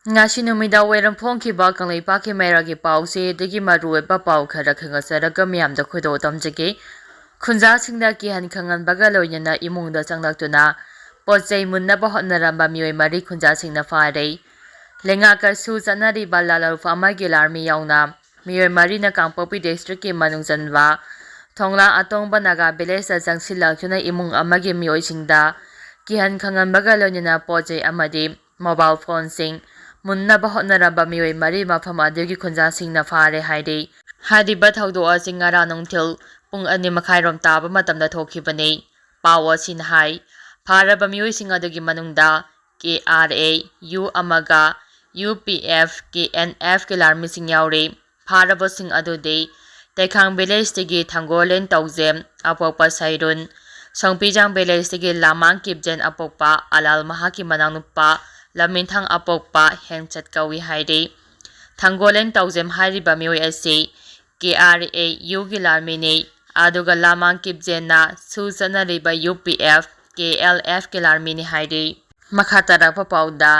Ngasi numida wairam phongkhiba kangleipakhi mairagi pause degi maruoiba pau khara khangasaraga miyamda khoido tamjage khunja singda kihan khanghanbaga loinana emungda changlaktuna pochei munanaba hotnaramba mioi mari khunja singna fare lenga ka su chanari balala fama gilarmi yauna mioi mari na kangpopi district ki manungjanwa thongla atongba naga village jangsil chuna emung amagi mioi singda kihan khanghanbaga loinana pochei amadi mobile phone sing munanaba hotnaramba mioi mari mafam adugi khunja singna fare haidi hadiba thaudo asing ngara nongthil pung ani makhairom taba matamda thokhibani pawa sin hai faraba mioi sing adugi manungda KRA U amaga UPF KNF ke larmi sing yaure faraba sing adude Taikhang village tegi thangolen tauzem apopa sairun songpijang village tegi lamang kipjen apopa alal mahaki manangnupa laminthang apokpa hengchat kawi haide thangolen tauzem hariba mioi ase KRA yugi larmini aduga lamang kipjena susana riba UPF KLF ke larmini haide makhatara pauda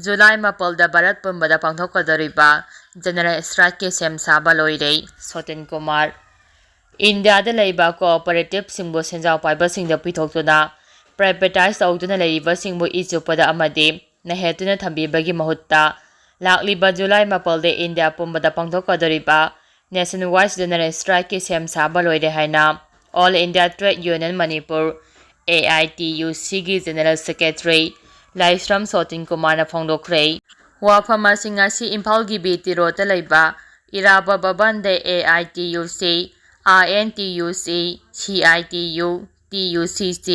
July mapolda Bharat pumbada pangthokadariba General Strike ke sem saba loire Sotin Kumar India da leiba cooperative singbo senjau paiba singda pithoktuna privatize tawduna leiba singbo ichupada amade na hetuna thambibagi mahutta lakliba July mapolde India pumbada pangthokadariba nationwide general strike ke sem saba loire haina All India Trade Union Manipur AITUC gi General Secretary Laisram Sotin Kumar na phongdokre wafama singasi Imphal gi BT Road ta leiba iraba babande AITUC RNTUC CITU TUCC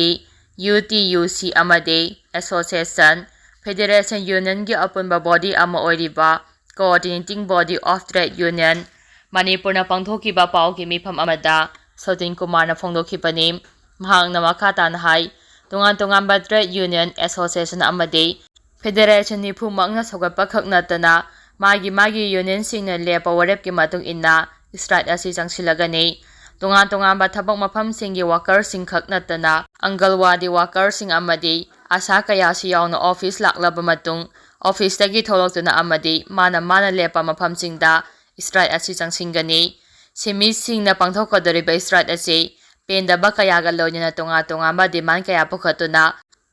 UTUC amade Association Federation Union gi apunba body ama oiriba Coordinating Body of Trade Union Manipur na pangthokiba pau gi mifam amada Sotin Kumar na phongdokhibani mahangna makata na hai tungan ba Trade Union Association amade Federation ni phumangna sogatpa khaknatana magi union singna lepa warep ki matung inna strike asi changsilagani tungan ba thabak mafam singi worker sing khaknatana angalwadi worker sing amadi asa kaya si yauna office laklaba matung office tagi tholoktuna amadi mana lepa mafam singda strike asi changsingani simi singna pangthokadariba strike asi pendaba kaya ga loinana tungan ba demand kaya pukhatuna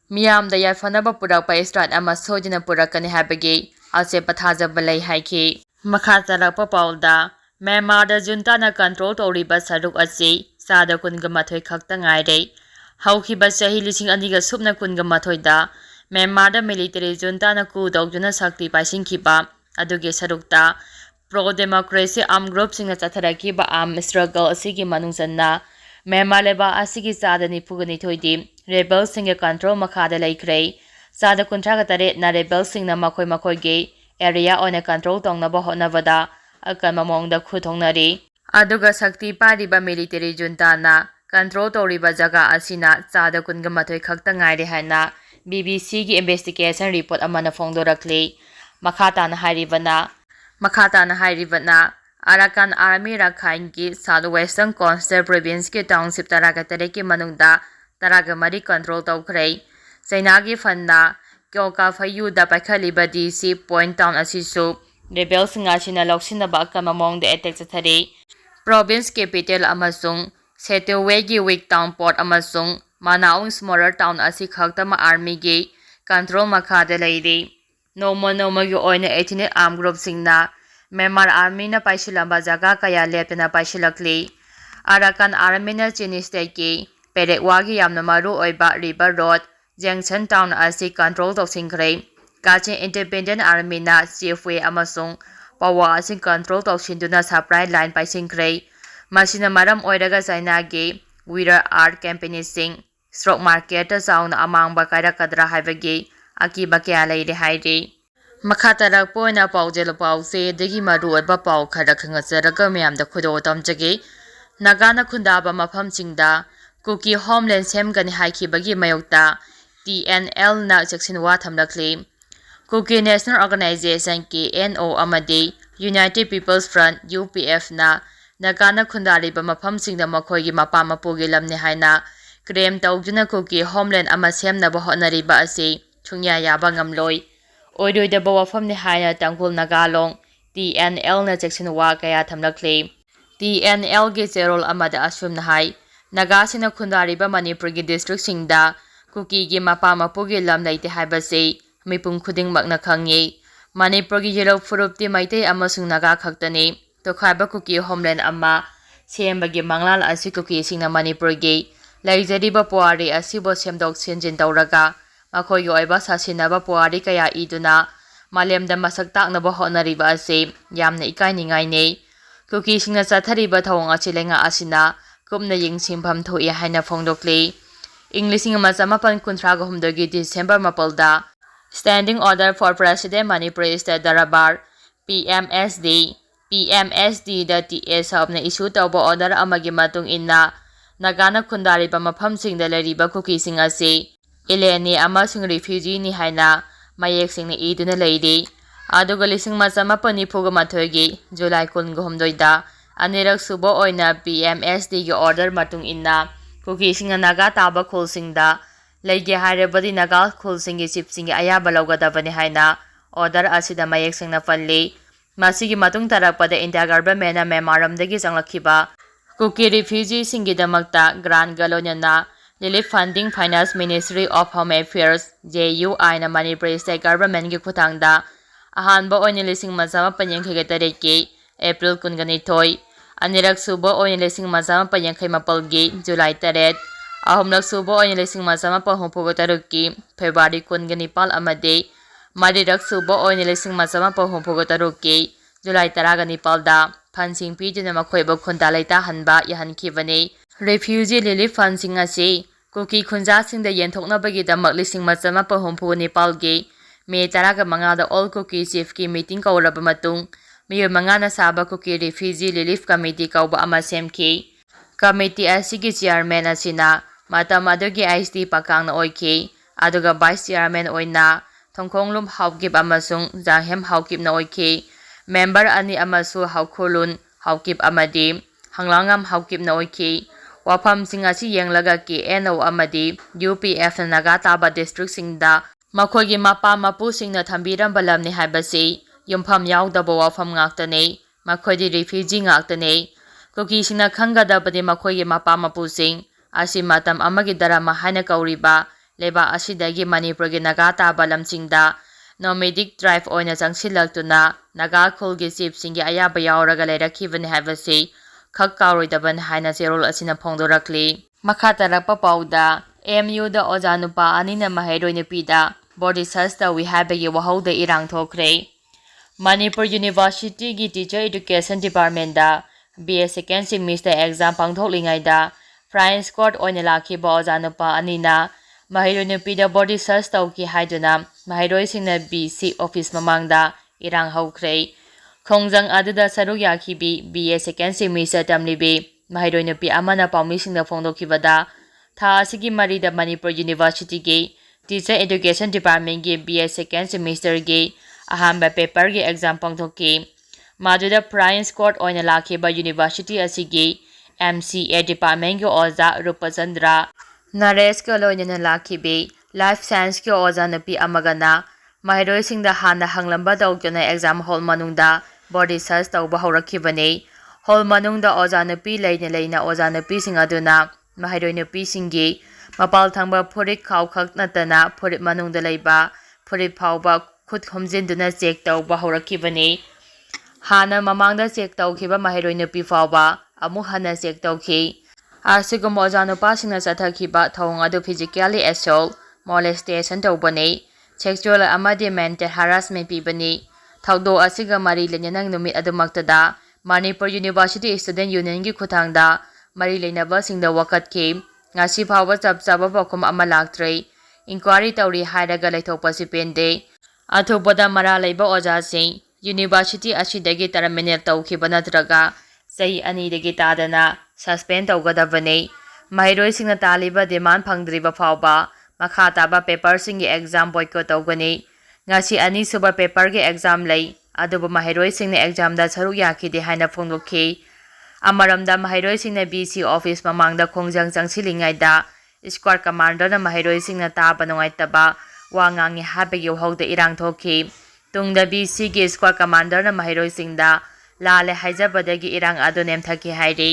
miyamda yaifanaba purakpa strike ama sojina purakani habagi ase pathajaba lei haiki makhatarapa paulda Myanmar da junta na control toriba saruk asi sada kunga mathoi khakta ngaire haukiba chahi lising aniga supna kunga mathoi da Myanmar da military junta na ku dogjuna sakti paisingkhiba aduge sarukta pro democracy armed group singa chatharaki ba arm struggle asigi manungsanna Myanmar leba asigi sada ni phugani thoidi rebel singa control makhada laikre sada kuntraga tare na rebel singna makhoi ge area on a control tongnaba hotnabada akama mongda khuthongnari aduga sakti pariba military junta na control toriba jaga asina sada kunga mathoi khakta ngaire hana BBC gi investigation report amana phongdorakle makhata na hairibana Arakan Army Rakhine ki Southwestern Coastal Province ki township taragatare ki manungda taragamari control tawkhre China gi fanna kyoka phayu da pakhaliba DC point town asisu rebel singasina loksinaba kamamong de attack chathare province capital amasung Setaway gi weak town port amasung Manaung smaller town asi khaktama army gi control makhada leide noma gi oina ethnic armed group singna Myanmar army na paisilamba jaga kaya lepna paisilakli Arakan army na Chinese state ki Perekwa gi yamna maru oiba river road junction town asi control tawsingkhre Kachin independent army na chiefway amasung pawa asi control tawsinduna supply line paisingkhre masina maram oiraga China gi Wira art company sing stock market ta sauna amangba kairakadra haibagi akiba kya leire haire Makhatara poina paujel pause degi maru oiba pau khara khangasaraga miyamda khodo tamjage Nagana khundaba mafam singda Kuki homeland semgani haikibagi mayokta TNL na section wa thamlakle Kuki National Organization ki NO amade United People's Front UPF na Nagana khundariba mafam singda makhoigi mapa mapugi lamni haina claim tawjuna Kuki homeland ama semnaba hotnariba ase chungya yaba ngamloi ꯑꯣꯏꯔꯣꯏꯗꯕ ꯋꯥꯐꯝꯅꯤ ꯍꯥꯏꯅ ꯇꯥꯡꯈꯨꯜ ꯅꯥꯒꯥꯂꯣꯡ TNLꯅ ꯆꯦꯛꯁꯤꯟꯋꯥ ꯀꯌꯥ ꯊꯝꯂꯛꯂꯤ꯫ TNLꯒꯤ ꯆꯦꯔꯣꯜ ꯑꯃꯗ ꯑꯁꯨꯝꯅ ꯍꯥꯏ ꯅꯥꯒꯥꯁꯤꯡꯅ ꯈꯨꯟꯗꯥꯔꯤꯕ ꯃꯅꯤꯄꯨꯔꯒꯤ ꯗꯤꯁꯇ꯭ꯔꯤꯛꯁꯤꯡꯗ ꯀꯨꯀꯤꯒꯤ ꯃꯄꯥ ꯃꯄꯨꯒꯤ ꯂꯝ ꯂꯩꯇꯦ ꯍꯥꯏꯕꯁꯤ ꯃꯤꯄꯨꯝ ꯈꯨꯗꯤꯡꯃꯛꯅ ꯈꯪꯏ꯫ ꯃꯅꯤꯄꯨꯔꯒꯤ ꯌꯦꯔꯧ ꯐꯨꯔꯨꯞꯇꯤ ꯃꯩꯇꯩ ꯑꯃꯁꯨꯡ ꯅꯥꯒꯥ ꯈꯛꯇꯅꯤ꯫ ꯇꯣꯈꯥꯏꯕ ꯀꯨꯀꯤ ꯍꯣꯝꯂꯦꯟ ꯑꯃ ꯁꯦꯝꯕꯒꯤ ꯃꯪꯂꯥꯟ ꯑꯁꯤ ꯀꯨꯀꯤꯁꯤꯡꯅ ꯃꯅꯤꯄꯨꯔꯒꯤ ꯂꯩꯖꯔꯤꯕ ꯄꯨꯋꯥꯔꯤ ꯑꯁꯤꯕꯨ ꯁꯦꯝꯗꯣꯛ ꯁꯦꯝꯖꯤꯟ ꯇꯧꯔꯒ ꯃꯈꯣꯏꯒꯤ ꯑꯣꯏꯕ ꯁꯥꯁꯤꯟꯅꯕ ꯄꯨꯋꯥꯔꯤ ꯀꯌꯥ ꯏꯗꯨꯅ ꯃꯥꯂꯦꯝꯗ ꯃꯁꯛ ꯇꯥꯛꯅꯕ ꯍꯣꯠꯅꯔꯤꯕ ꯑꯁꯤ ꯌꯥꯝꯅ ꯏꯀꯥꯏꯅꯤꯡꯉꯥꯏꯅꯤ꯫ ꯀꯨꯀꯤꯁꯤꯡꯅ ꯆꯠꯊꯔꯤꯕ ꯊꯧꯑꯣꯡ ꯑꯁꯤ ꯂꯩꯉꯥꯛ ꯑꯁꯤꯅ ꯀꯨꯞꯅ ꯌꯦꯡꯁꯤꯟꯐꯝ ꯊꯣꯛꯏ ꯍꯥꯏꯅ ꯐꯣꯡꯗꯣꯛꯂꯤ꯫ ꯏꯪ 1938ꯒꯤ ꯗꯤꯁꯦꯝꯕꯔ 7ꯗ standing order for president Manipur state Durbar PMSDꯗ TA ꯁꯥꯎꯞꯅ ꯏꯁꯨ ꯇꯧꯕ ꯑꯣꯔꯗꯔ ꯑꯃꯒꯤ ꯃꯇꯨꯡ ꯏꯟꯅ ꯅꯥꯒꯥꯅ ꯈꯨꯟꯗꯥꯔꯤꯕ ꯃꯐꯝꯁꯤꯡꯗ ꯂꯩꯔꯤꯕ ꯀꯨꯀꯤꯁꯤꯡ ꯑꯁꯤ ꯑꯦꯂꯤꯌꯟꯅꯤ ꯑꯃꯁꯨꯡ ꯔꯤꯐ꯭ꯌꯨꯖꯤꯅꯤ ꯍꯥꯏꯅ ꯃꯌꯦꯛ ꯁꯦꯡꯅ ꯏꯗꯨꯅ ꯂꯩꯔꯤ꯫ ꯑꯗꯨꯒ 1992ꯒꯤ ꯖꯨꯂꯥꯏ 18ꯗ ꯑꯅꯤꯔꯛ ꯁꯨꯕ ꯑꯣꯏꯅ PMSDꯒꯤ ꯑꯣꯔꯗꯔ ꯃꯇꯨꯡ ꯏꯟꯅ ꯀꯨꯀꯤꯁꯤꯡꯅ ꯅꯥꯒꯥ ꯇꯥꯕ ꯈꯨꯜꯁꯤꯡꯗ ꯂꯩꯒꯦ ꯍꯥꯏꯔꯕꯗꯤ ꯅꯥꯒꯥ ꯈꯨꯜꯁꯤꯡꯒꯤ ꯆꯤꯞꯁꯤꯡꯒꯤ ꯑꯌꯥꯕ ꯂꯧꯒꯗꯕꯅꯤ ꯍꯥꯏꯅ ꯑꯣꯔꯗꯔ ꯑꯁꯤꯗ ꯃꯌꯦꯛ ꯁꯦꯡꯅ ꯄꯜꯂꯤ꯫ ꯃꯁꯤꯒꯤ ꯃꯇꯨꯡ ꯇꯥꯔꯛꯄꯗ ꯏꯟꯗꯤꯌꯥ ꯒꯚꯔꯟꯃꯦꯟꯠꯅ ꯃ꯭ꯌꯥꯟꯃꯥꯔꯔꯣꯝꯗꯒꯤ ꯆꯪꯂꯛꯈꯤꯕ ꯀꯨꯀꯤ ꯔꯤꯐ꯭ꯌꯨꯖꯤꯁꯤꯡꯒꯤꯗꯃꯛꯇ ꯒ꯭ꯔꯥꯟꯠꯒ ꯂꯣꯏꯅꯅ relief funding finance ministry of home affairs JUIꯅ ꯃꯅꯤꯄꯨꯔ ꯁ꯭ꯇꯦꯠ ꯒꯚꯔꯟꯃꯦꯟꯠꯀꯤ ꯈꯨꯠꯊꯥꯡꯗ ꯑꯍꯥꯟꯕ ꯑꯣꯏꯅ 1983ꯒꯤ ꯑꯦꯄ꯭ꯔꯤꯜ 22, ꯑꯅꯤꯔꯛ ꯁꯨꯕ ꯑꯣꯏꯅ 1987ꯒꯤ ꯖꯨꯂꯥꯏ 8, ꯑꯍꯨꯝꯂꯛ ꯁꯨꯕ ꯑꯣꯏꯅ 1983ꯒꯤ ꯐꯦꯕ꯭ꯔꯨꯋꯥꯔꯤ 19 ꯑꯃꯗꯤ ꯃꯔꯤꯔꯛ ꯁꯨꯕ ꯑꯣꯏꯅ 1983ꯒꯤ ꯖꯨꯂꯥꯏ 19ꯗ ꯐꯟꯁꯤꯡ ꯄꯤꯗꯨꯅ ꯃꯈꯣꯏꯕꯨ ꯈꯨꯟꯗꯥ ꯂꯩꯇꯥꯍꯟꯕ ꯌꯥꯍꯟꯈꯤꯕꯅꯤ꯫ ꯔꯤꯐ꯭ꯌꯨꯖꯤ ꯔꯤꯂꯤꯐ ꯐꯟꯁꯤꯡ ꯑꯁꯤ ꯀꯨꯀꯤ ꯈꯨꯟꯖꯥꯁꯤꯡꯗ ꯌꯦꯟꯊꯣꯛꯅꯕꯒꯤꯗꯃꯛ 1987ꯒꯤ ꯃꯦ 15ꯗ ꯑꯣꯜ ꯀꯨꯀꯤ ꯆꯤꯐꯀꯤ ꯃꯤꯇꯤꯡ ꯀꯧꯔꯕ ꯃꯇꯨꯡ ꯃꯤꯑꯣꯏ 5ꯅ ꯁꯥꯕ ꯀꯨꯀꯤ ꯔꯤꯐ꯭ꯌꯨꯖꯤ ꯔꯤꯂꯤꯐ ꯀꯝꯃꯤꯇꯤ ꯀꯧꯕ ꯑꯃ ꯁꯦꯝꯈꯤ꯫ ꯀꯝꯃꯤꯇꯤ ꯑꯁꯤꯒꯤ ꯆꯤꯌꯔꯃꯦꯟ ꯑꯁꯤꯅ ꯃꯇꯝ ꯑꯗꯨꯒꯤ HD ꯄꯥꯀꯥꯡꯅ ꯑꯣꯏꯈꯤ ꯑꯗꯨꯒ ꯚꯥꯏꯁ ꯆꯤꯌꯔꯃꯦꯟ ꯑꯣꯏꯅ ꯊꯣꯡꯈꯣꯡꯂꯨꯞ ꯍꯥꯎꯀꯤꯞ ꯑꯃꯁꯨꯡ ꯖꯥꯡꯍꯦꯝ ꯍꯥꯎꯀꯤꯞꯅ ꯑꯣꯏꯈꯤ꯫ ꯃꯦꯝꯕꯔ 2 ꯑꯃꯁꯨ ꯍꯥꯎꯈꯨꯔꯂꯨꯟ ꯍꯥꯎꯀꯤꯞ ꯑꯃꯗꯤ ꯍꯪꯂꯥꯡꯉꯝ ꯍꯥꯎꯀꯤꯞꯅ ꯑꯣꯏꯈꯤ꯫ ꯋꯥꯐꯝꯁꯤꯡ ꯑꯁꯤ ꯌꯦꯡꯂꯒ KNO ꯑꯃꯗꯤ UPFꯅ ꯅꯥꯒꯥ ꯇꯥꯕ ꯗꯤꯁꯇ꯭ꯔꯤꯛꯁꯤꯡꯗ ꯃꯈꯣꯏꯒꯤ ꯃꯄꯥ ꯃꯄꯨꯁꯤꯡꯅ ꯊꯝꯕꯤꯔꯝꯕ ꯂꯝꯅꯤ ꯍꯥꯏꯕꯁꯤ ꯌꯨꯝꯐꯝ ꯌꯥꯎꯗꯕ ꯋꯥꯐꯝ ꯉꯥꯛꯇꯅꯤ꯫ ꯃꯈꯣꯏꯗꯤ ꯔꯤꯐ꯭ꯌꯨꯖꯤ ꯉꯥꯛꯇꯅꯤ꯫ ꯀꯨꯀꯤꯁꯤꯡꯅ ꯈꯪꯒꯗꯕꯗꯤ ꯃꯈꯣꯏꯒꯤ ꯃꯄꯥ ꯃꯄꯨꯁꯤꯡ ꯑꯁꯤ ꯃꯇꯝ ꯑꯃꯒꯤ ꯙꯔꯃ ꯍꯥꯏꯅ ꯀꯧꯔꯤꯕ ꯂꯩꯕꯥꯛ ꯑꯁꯤꯗꯒꯤ ꯃꯅꯤꯄꯨꯔꯒꯤ ꯅꯥꯒꯥ ꯇꯥꯕ ꯂꯝꯁꯤꯡꯗ ꯅꯣꯃꯦꯗꯤꯛ ꯇ꯭ꯔꯥꯏꯕ ꯑꯣꯏꯅ ꯆꯪꯁꯤꯜꯂꯛꯇꯨꯅ ꯅꯥꯒꯥ ꯈꯨꯜꯒꯤ ꯆꯤꯐꯁꯤꯡꯒꯤ ꯑꯌꯥꯕ ꯌꯥꯎꯔꯒ ꯂꯩꯔꯛꯈꯤꯕꯅꯤ ꯍꯥꯏꯕꯁꯤ ꯈꯛ ꯀꯥꯎꯔꯣꯏꯗꯕꯅꯤ ꯍꯥꯏꯅ ꯆꯦꯔꯣꯜ ꯑꯁꯤꯅ ꯐꯣꯡꯗꯣꯔꯛꯂꯤ꯫ ꯃꯈꯥ ꯇꯥꯔꯛꯄ ꯄꯥꯎꯗ MUꯗ ꯑꯣꯖꯥ ꯅꯨꯄꯥ 2ꯅ ꯃꯍꯩꯔꯣꯏ ꯅꯨꯄꯤꯗ ꯕꯣꯗꯤ ꯁꯔꯆ ꯇꯧꯏ ꯍꯥꯏꯕꯒꯤ ꯋꯥꯍꯧꯗ ꯏꯔꯥꯡ ꯊꯣꯛꯈ꯭ꯔꯦ꯫ ꯃꯅꯤꯄꯨꯔ ꯌꯨꯅꯤꯚꯔꯁꯤꯇꯤꯒꯤ ꯇꯤꯆꯔ ꯑꯦꯗꯨꯀꯦꯁꯟ ꯗꯤꯄꯥꯔꯠꯃꯦꯟꯠꯗ BA ꯁꯦꯀꯦꯟ ꯁꯦꯃꯤꯁꯇꯔ ꯑꯦꯛꯖꯥꯝ ꯄꯥꯡꯊꯣꯛꯂꯤꯉꯩꯗ ꯐ꯭ꯂꯥꯏꯡ ꯁ꯭ꯀ꯭ꯋꯥꯗ ꯑꯣꯏꯅ ꯂꯥꯛꯈꯤꯕ ꯑꯣꯖꯥ ꯅꯨꯄꯥ 2ꯅ ꯃꯍꯩꯔꯣꯏ ꯅꯨꯄꯤꯗ ꯕꯣꯗꯤ ꯁꯔꯆ ꯇꯧꯈꯤ ꯍꯥꯏꯗꯨꯅ ꯃꯍꯩꯔꯣꯏꯁꯤꯡꯅ BC ꯑꯣꯐꯤꯁ ꯃꯃꯥꯡꯗ ꯏꯔꯥꯡ ꯍꯧꯈ꯭ꯔꯦ꯫ ꯈꯣꯡꯖꯪ ꯑꯗꯨꯗ ꯁꯔꯨꯛ ꯌꯥꯈꯤꯕꯤ BA ꯁꯦꯀꯦꯟ ꯁꯦꯃꯤꯁꯇꯔ ꯇꯝꯂꯤꯕꯤ ꯃꯍꯩꯔꯣꯏ ꯅꯨꯄꯤ ꯑꯃꯅ ꯄꯥꯎꯃꯤꯁꯤꯡꯗ ꯐꯣꯡꯗꯣꯛꯈꯤꯕꯗ ꯊꯥ ꯑꯁꯤꯒꯤ 4ꯗ ꯃꯅꯤꯄꯨꯔ ꯌꯨꯅꯤꯚꯔꯁꯤꯇꯤꯒꯤ ꯇꯤꯆꯔ ꯑꯦꯗꯨꯀꯦꯁꯟ ꯗꯤꯄꯥꯔꯠꯃꯦꯟꯠꯒꯤ BA ꯁꯦꯀꯦꯟ ꯁꯦꯃꯤꯁꯇꯔꯒꯤ ꯑꯍꯥꯟꯕ ꯄꯦꯄꯔꯒꯤ ꯑꯦꯛꯖꯥꯝ ꯄꯥꯡꯊꯣꯛꯈꯤ꯫ ꯃꯗꯨꯗ ꯐ꯭ꯂꯥꯏꯡ ꯁ꯭ꯀ꯭ꯋꯥꯗ ꯑꯣꯏꯅ ꯂꯥꯛꯈꯤꯕ ꯌꯨꯅꯤꯚꯔꯁꯤꯇꯤ ꯑꯁꯤꯒꯤ MCA ꯗꯤꯄꯥꯔꯠꯃꯦꯟꯠꯒꯤ ꯑꯣꯖꯥ ꯔꯨꯄꯆꯟꯗ꯭ꯔ ꯅꯔꯦꯁꯀ ꯂꯣꯏꯅꯅ ꯂꯥꯛꯈꯤꯕꯤ ꯂꯥꯏꯐ ꯁꯥꯏꯟꯁꯀꯤ ꯑꯣꯖꯥ ꯅꯨꯄꯤ ꯑꯃꯒꯅ ꯃꯍꯩꯔꯣꯏꯁꯤꯡꯗ ꯍꯥꯟꯅ ꯍꯪꯂꯝꯕ ꯇꯧꯗꯨꯅ ꯑꯦꯛꯖꯥꯝ ꯍꯣꯜ ꯃꯅꯨꯡꯗ ꯕꯣꯗꯤ ꯁꯔꯆ ꯇꯧꯕ ꯍꯧꯔꯛꯈꯤꯕꯅꯤ꯫ ꯍꯣꯜ ꯃꯅꯨꯡꯗ ꯑꯣꯖꯥ ꯅꯨꯄꯤ ꯂꯩꯅ ꯂꯩꯅ ꯑꯣꯖꯥ ꯅꯨꯄꯤꯁꯤꯡ ꯑꯗꯨꯅ ꯃꯍꯩꯔꯣꯏ ꯅꯨꯄꯤꯁꯤꯡꯒꯤ ꯃꯄꯥꯜ ꯊꯪꯕ ꯐꯨꯔꯤꯠ ꯈꯥꯎ ꯈꯛ ꯅꯠꯇꯅ ꯐꯨꯔꯤꯠ ꯃꯅꯨꯡꯗ ꯂꯩꯕ ꯐꯨꯔꯤꯠ ꯐꯥꯎꯕ ꯈꯨꯠ ꯍꯨꯝꯖꯤꯟꯗꯨꯅ ꯆꯦꯛ ꯇꯧꯕ ꯍꯧꯔꯛꯈꯤꯕꯅꯤ꯫ ꯍꯥꯟꯅ ꯃꯃꯥꯡꯗ ꯆꯦꯛ ꯇꯧꯈꯤꯕ ꯃꯍꯩꯔꯣꯏ ꯅꯨꯄꯤ ꯐꯥꯎꯕ ꯑꯃꯨꯛ ꯍꯟꯅ ꯆꯦꯛ ꯇꯧꯈꯤ꯫ ꯑꯁꯤꯒꯨꯝꯕ ꯑꯣꯖꯥ ꯅꯨꯄꯥꯁꯤꯡꯅ ꯆꯠꯊꯈꯤꯕ ꯊꯧꯑꯣꯡ ꯑꯗꯨ ꯐꯤꯖꯤꯀꯦꯜꯂꯤ ꯑꯦꯁꯣꯜꯠ, ꯃꯣꯂꯦꯁꯇꯦꯁꯟ ꯇꯧꯕꯅꯤ, ꯁꯦꯛꯁꯨꯑꯦꯜ ꯑꯃꯗꯤ ꯃꯦꯟꯇꯦꯜ ꯍꯔꯥꯁꯃꯦꯟꯠ ꯄꯤꯕꯅꯤ꯫ ꯊꯧꯗꯣꯛ ꯑꯁꯤꯒ ꯃꯔꯤ ꯂꯩꯅꯅ ꯅꯨꯃꯤꯠ ꯑꯗꯨꯃꯛꯇꯗ ꯃꯅꯤꯄꯨꯔ ꯌꯨꯅꯤꯚꯔꯁꯤꯇꯤ ꯁ꯭ꯇꯨꯗꯦꯟꯠ ꯌꯨꯅꯤꯌꯟꯒꯤ ꯈꯨꯠꯊꯥꯡꯗ ꯃꯔꯤ ꯂꯩꯅꯕꯁꯤꯡꯗ ꯋꯥꯀꯠꯈꯤ꯫ ꯉꯁꯤ ꯐꯥꯎꯕ ꯆꯞ ꯆꯥꯕ ꯄꯥꯎꯈꯨꯝ ꯑꯃ ꯂꯥꯛꯇ꯭ꯔꯤ꯫ ꯏꯟꯀ꯭ꯋꯥꯏꯔꯤ ꯇꯧꯔꯤ ꯍꯥꯏꯔꯒ ꯂꯩꯊꯣꯛꯄꯁꯤ ꯄꯦꯟꯗꯦ꯫ ꯑꯊꯨꯕꯗ ꯃꯔꯥꯜ ꯂꯩꯕ ꯑꯣꯖꯥꯁꯤꯡ ꯌꯨꯅꯤꯚꯔꯁꯤꯇꯤ ꯑꯁꯤꯗꯒꯤ ꯇꯔꯃꯤꯅꯦꯠ ꯇꯧꯈꯤꯕ ꯅꯠꯇ꯭ꯔꯒ ꯆꯍꯤ 2ꯗꯒꯤ ꯇꯥꯗꯅ ꯁꯁꯄꯦꯟ ꯇꯧꯒꯗꯕꯅꯤ꯫ ꯃꯍꯩꯔꯣꯏꯁꯤꯡꯅ ꯇꯥꯜꯂꯤꯕ ꯗꯤꯃꯥꯟ ꯐꯪꯗ꯭ꯔꯤꯕ ꯐꯥꯎꯕ ꯃꯈꯥ ꯇꯥꯕ ꯄꯦꯄꯔꯁꯤꯡꯒꯤ ꯑꯦꯛꯖꯥꯝ ꯕꯣꯏꯀꯣꯠ ꯇꯧꯒꯅꯤ꯫ ꯉꯁꯤ ꯑꯅꯤꯁꯨꯕ ꯄꯦꯄꯔꯒꯤ ꯑꯦꯛꯖꯥꯝ ꯂꯩ ꯑꯗꯨꯕꯨ ꯃꯍꯩꯔꯣꯏꯁꯤꯡꯅ ꯑꯦꯛꯖꯥꯝꯗ ꯁꯔꯨꯛ ꯌꯥꯈꯤꯗꯦ ꯍꯥꯏꯅ ꯐꯣꯡꯗꯣꯛꯈꯤ꯫ ꯑꯃꯔꯣꯝꯗ ꯃꯍꯩꯔꯣꯏꯁꯤꯡꯅ BC ꯑꯣꯐꯤꯁ ꯃꯃꯥꯡꯗ ꯈꯣꯡꯖꯪ ꯆꯪꯁꯤꯜꯂꯤꯉꯩꯗ ꯁ꯭ꯀ꯭ꯋꯥꯗ ꯀꯃꯥꯟꯗꯔꯅ ꯃꯍꯩꯔꯣꯏꯁꯤꯡꯅ ꯇꯥꯕ ꯅꯨꯡꯉꯥꯏꯇꯕ ꯋꯥ ꯉꯥꯡꯉꯤ ꯍꯥꯏꯕꯒꯤ ꯋꯥꯍꯧꯗ ꯏꯔꯥꯡ ꯊꯣꯛꯈꯤ꯫ ꯇꯨꯡꯗ BCꯒꯤ ꯁ꯭ꯀ꯭ꯋꯥꯗ ꯀꯃꯥꯟꯗꯔꯅ ꯃꯍꯩꯔꯣꯏꯁꯤꯡꯗ ꯂꯥꯜꯂꯦ ꯍꯥꯏꯖꯕꯗꯒꯤ ꯏꯔꯥꯡ ꯑꯗꯨ ꯅꯦꯝꯊꯈꯤ ꯍꯥꯏꯔꯤ꯫